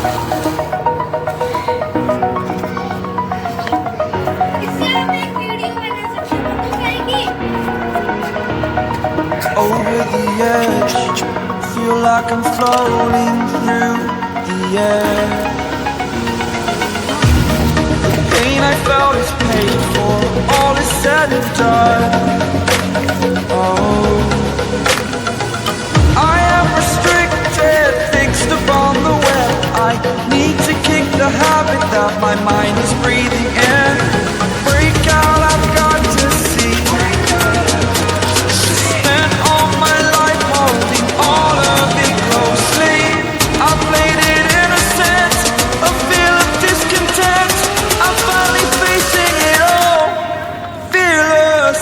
Over the edge, feel like I'm floating through the air. The pain I felt is paid for, all is said and done. Oh, I am restricted, fixed upon the web. I need to kick the habit that my mind is breathing in. Break out, I've got to see. Spent all my life holding all of it closely. I played it innocent, a feel of discontent. I'm finally facing it all, fearless.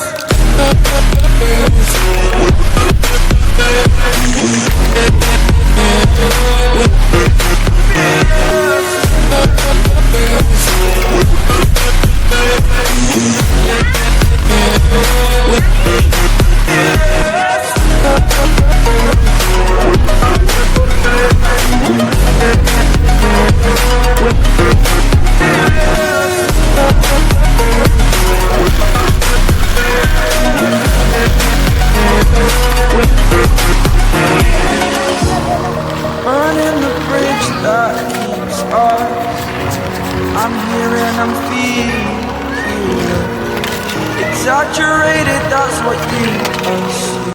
Burning the bridge that keeps us. I'm here and I'm feeling exaggerated, that's what you assume.